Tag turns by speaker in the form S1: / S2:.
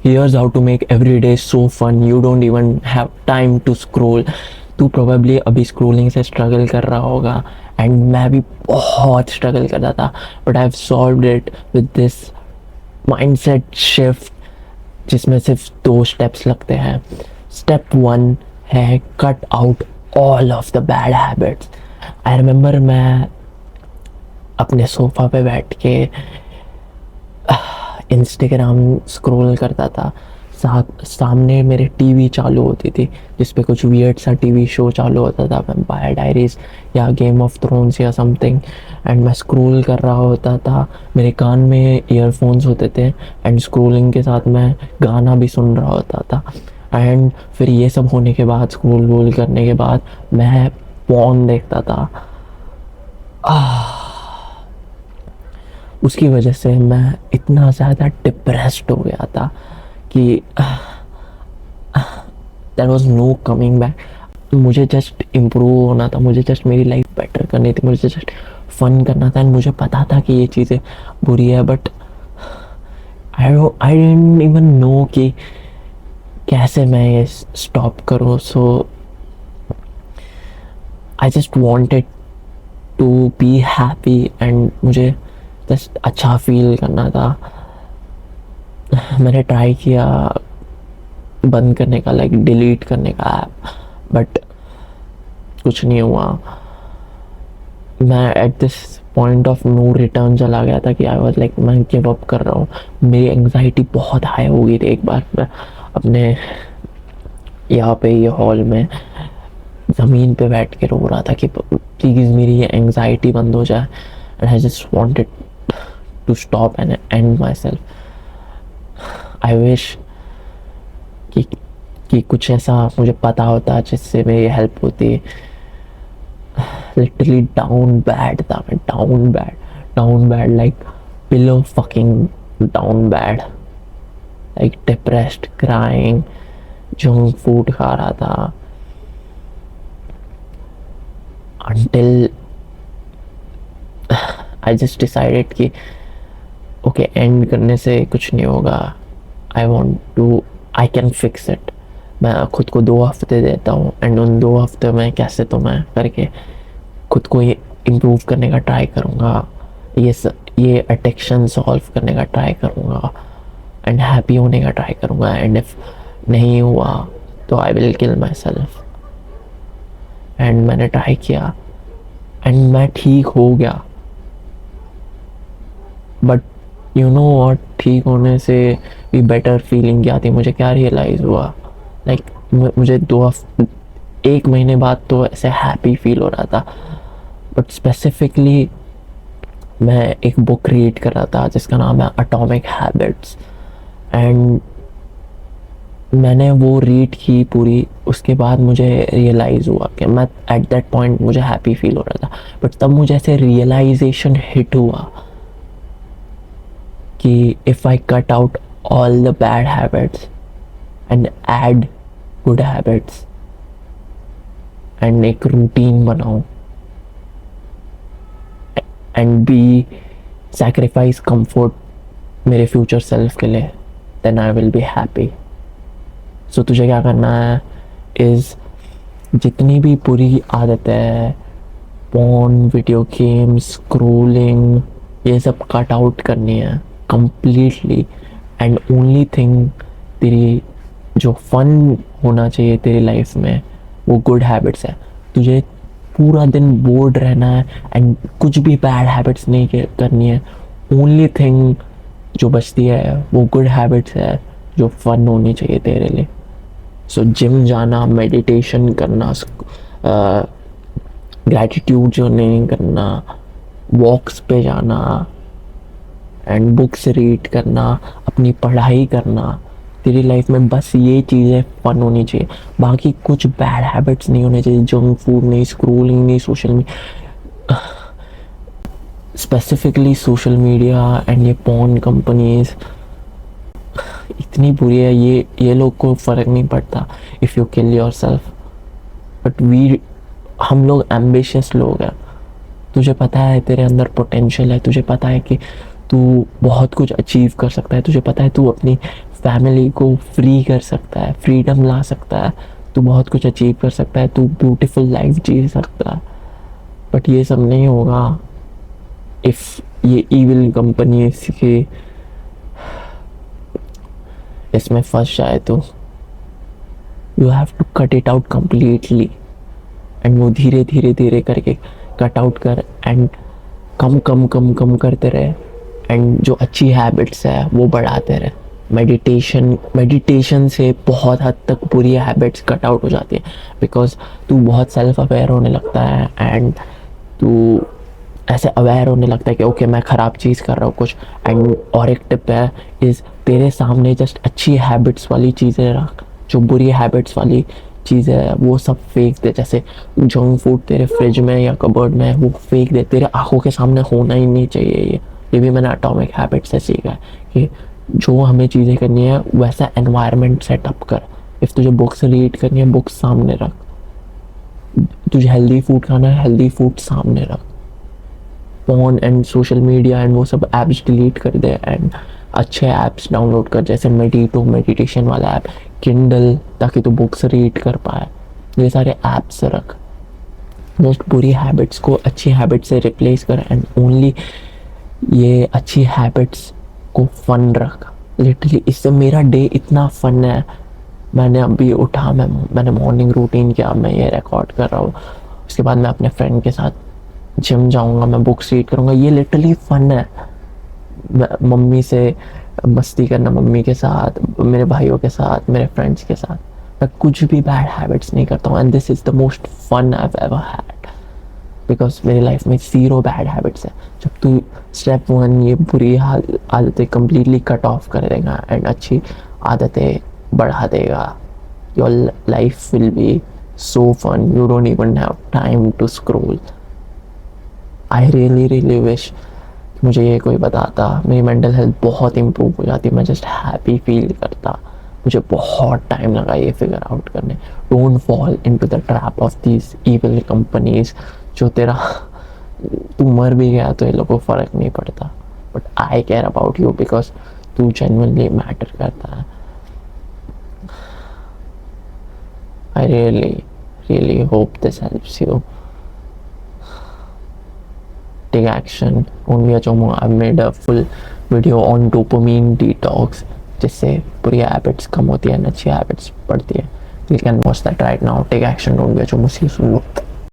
S1: here's how to make every day so fun, you don't even have time to scroll. तू probably अभी scrolling से struggle कर रहा होगा, and मैं भी बहुत struggle करता था, but I've solved it with this mindset shift जिसमें सिर्फ 2 steps लगते हैं. Step 1 है cut out all of the bad habits. I remember मैं अपने सोफ़ा पे बैठ के इंस्टाग्राम स्क्रॉल करता था, सामने मेरे टीवी चालू होती थी जिस पे कुछ वियर्ड सा टीवी शो चालू होता था, वैम्पायर डायरीज या गेम ऑफ थ्रोन्स या समथिंग, एंड मैं स्क्रॉल कर रहा होता था. मेरे कान में ईयरफोन्स होते थे एंड स्क्रॉलिंग के साथ मैं गाना भी सुन रहा होता था. एंड फिर ये सब होने के बाद, स्क्रॉल वोल करने के बाद, मैं पॉर्न देखता था. उसकी वजह से मैं इतना ज़्यादा डिप्रेस्ड हो गया था कि there was no coming back. मुझे जस्ट इम्प्रूव होना था, मुझे जस्ट मेरी लाइफ बेटर करनी थी, मुझे जस्ट फन करना था. एंड मुझे पता था कि ये चीज़ें बुरी है, but I didn't even know कि कैसे मैं ये स्टॉप करूँ. So I just wanted to be happy and मुझे जस्ट अच्छा फील करना था. मैंने ट्राई किया बंद करने का, लाइक डिलीट करने का ऐप, बट कुछ नहीं हुआ. मैं at this point of no return चला गया था कि आई वाज लाइक मैं गिव अप कर रहा हूँ. मेरी एंग्जाइटी बहुत हाई हो गई थी. एक बार मैं अपने यहाँ पे ये हॉल में ज़मीन पे बैठ के रो रहा था कि प्लीज़ मेरी ये एंग्जाइटी बंद हो जाए. And I just wanted to stop and end myself. I wish कि कुछ ऐसा मुझे पता होता जिससे मेरी हेल्प होती. लिटरली डाउन बैड था मैं, down bad like pillow fucking down bad, like depressed, crying, junk food खा रहा था until I just decided कि ओके एंड करने से कुछ नहीं होगा. I can fix it. मैं खुद को 2 हफ्ते देता हूँ एंड उन 2 हफ्ते में कैसे तो मैं करके खुद को ये इम्प्रूव करने का ट्राई करूँगा, ये एडिक्शन सॉल्व करने का ट्राई करूँगा एंड हैप्पी होने का ट्राई करूँगा. एंड इफ नहीं हुआ तो I will kill my self. And मैंने ट्राई किया एंड मैं ठीक हो गया. बट यू नो व्हाट, ठीक होने से भी बेटर फीलिंग क्या थी. मुझे क्या रियलाइज़ हुआ, लाइक मुझे 1 महीने बाद तो ऐसे हैप्पी फील हो रहा था, बट स्पेसिफिकली मैं एक बुक रीड कर रहा था जिसका नाम है एटॉमिक हैबिट्स. एंड मैंने वो रीड की पूरी. उसके बाद मुझे रियलाइज़ हुआ कि मैं एट दैट पॉइंट मुझे हैप्पी फील हो रहा था, बट तब मुझे ऐसे रियलाइजेशन हिट हुआ कि if I cut out all the bad habits and add good habits and एक रूटीन बनाऊं एंड बी सैक्रिफाइस कंफर्ट मेरे फ्यूचर सेल्फ के लिए, then I will be happy. So तुझे क्या करना है इज़ जितनी भी बुरी आदतें हैं, पॉर्न, वीडियो गेम्स, स्क्रोलिंग, ये सब कट आउट करनी है completely. एंड ओनली थिंग तेरी जो फन होना चाहिए तेरी लाइफ में वो गुड हैबिट्स है. तुझे पूरा दिन बोर्ड रहना है एंड कुछ भी बैड हैबिट्स नहीं करनी है. ओनली थिंग जो बचती है वो गुड हैबिट्स है जो फन होनी चाहिए तेरे लिए. सो जिम जाना, मेडिटेशन करना, ग्रैटिट्यूड जर्नलिंग करना, वॉक्स पे जाना एंड बुक्स रीड करना, अपनी पढ़ाई करना, तेरी लाइफ में बस ये चीज़ें फन होनी चाहिए. बाकी कुछ बैड हैबिट्स नहीं होने चाहिए. जंक फूड नहीं, स्क्रोलिंग नहीं, social media, specifically social media and ये पॉर्न कंपनीज इतनी बुरी है. ये लोग को फ़र्क नहीं पड़ता if you kill your self, but हम लोग एम्बिशियस लोग हैं. तुझे पता है तेरे अंदर पोटेंशियल है, तुझे पता है कि तू बहुत कुछ अचीव कर सकता है, तुझे पता है तू अपनी फैमिली को फ्री कर सकता है, फ्रीडम ला सकता है, तू बहुत कुछ अचीव कर सकता है, तू ब्यूटीफुल लाइफ जी सकता है। बट ये सब नहीं होगा इफ़ ये ईविल कंपनी इसके इसमें फंस जाए तो। You have to cut it out completely, and वो धीरे धीरे धीरे करके कट आउट कर, एंड कम कम कम कम करते रहे, एंड जो अच्छी हैबिट्स है वो बढ़ाते रहे। मेडिटेशन से बहुत हद तक बुरी हैबिट्स कट आउट हो जाती है, बिकॉज तू बहुत सेल्फ अवेयर होने लगता है, एंड तू ऐसे अवेयर होने लगता है कि ओके मैं ख़राब चीज़ कर रहा हूँ कुछ। एंड और एक टिप है इज़ तेरे सामने जस्ट अच्छी हैबिट्स वाली चीज़ें रख, जो बुरी हैबिट्स वाली चीज़ें है वो सब फेंक दे। जैसे जंक फूड तेरे फ्रिज में या कबर्ड में है वो फेंक दे, तेरे आंखों के सामने होना ही नहीं चाहिए। ये भी मैंने एटॉमिक हैबिट्स से सीखा है कि जो हमें चीज़ें करनी है वैसा एनवायरनमेंट सेटअप कर। इफ़ तुझे बुक्स रीड करनी है बुक्स सामने रख, तुझे हेल्दी फूड खाना है हेल्दी फूड सामने रख, phone and social media and वो सब ऐप्स डिलीट कर दे, एंड अच्छे ऐप्स डाउनलोड कर, जैसे मेडिटो मेडिटेशन वाला ऐप, किंडल, ताकि तू बुक्स रीड कर पाए। ये सारे ऐप्स रख, जस्ट बुरी हैबिट्स को अच्छी हैबिट से रिप्लेस कर, एंड ओनली ये अच्छी हैबिट्स को फन रख। लिटरली इससे मेरा डे इतना फन है। मैंने अभी उठा, मैंने मॉर्निंग रूटीन किया, मैं ये रिकॉर्ड कर रहा हूँ, उसके बाद मैं अपने फ्रेंड के साथ जिम जाऊँगा, मैं बुक्स रीड करूँगा, ये लिटरली फन है। मम्मी से मस्ती करना, मम्मी के साथ, मेरे भाइयों के साथ, मेरे फ्रेंड्स के साथ, मैं कुछ भी बैड हैबिट्स नहीं करता हूँ, and this is the most fun I have ever had, because मेरी लाइफ में 0 बैड हैबिट्स है। जब तू स्टेप 1 ये बुरी आदतें कम्प्लीटली कट ऑफ कर देगा एंड अच्छी आदतें बढ़ा देगा, your life will be so fun, you don't even have time to scroll. I really wish मुझे ये कोई बताता, मेरी मेंटल हेल्थ बहुत इम्प्रूव हो जाती, मैं जस्ट हैप्पी फील करता। मुझे बहुत टाइम लगा ये फिगर आउट करने। Don't fall into the trap of these evil companies, जो तेरा तू मर भी गया तो ये लोगों को फ़र्क नहीं पड़ता, but I care about you because तू जेन्युइनली मैटर करता है। I really hope this helps you. Take action. Don't be a chomo. I've made a full video on dopamine detox, जिससे बुरी हैबिट्स कम होती है, अच्छी हैबिट्स बढ़ती है. You can watch that right now. Take action. Don't be a chomo. See you soon.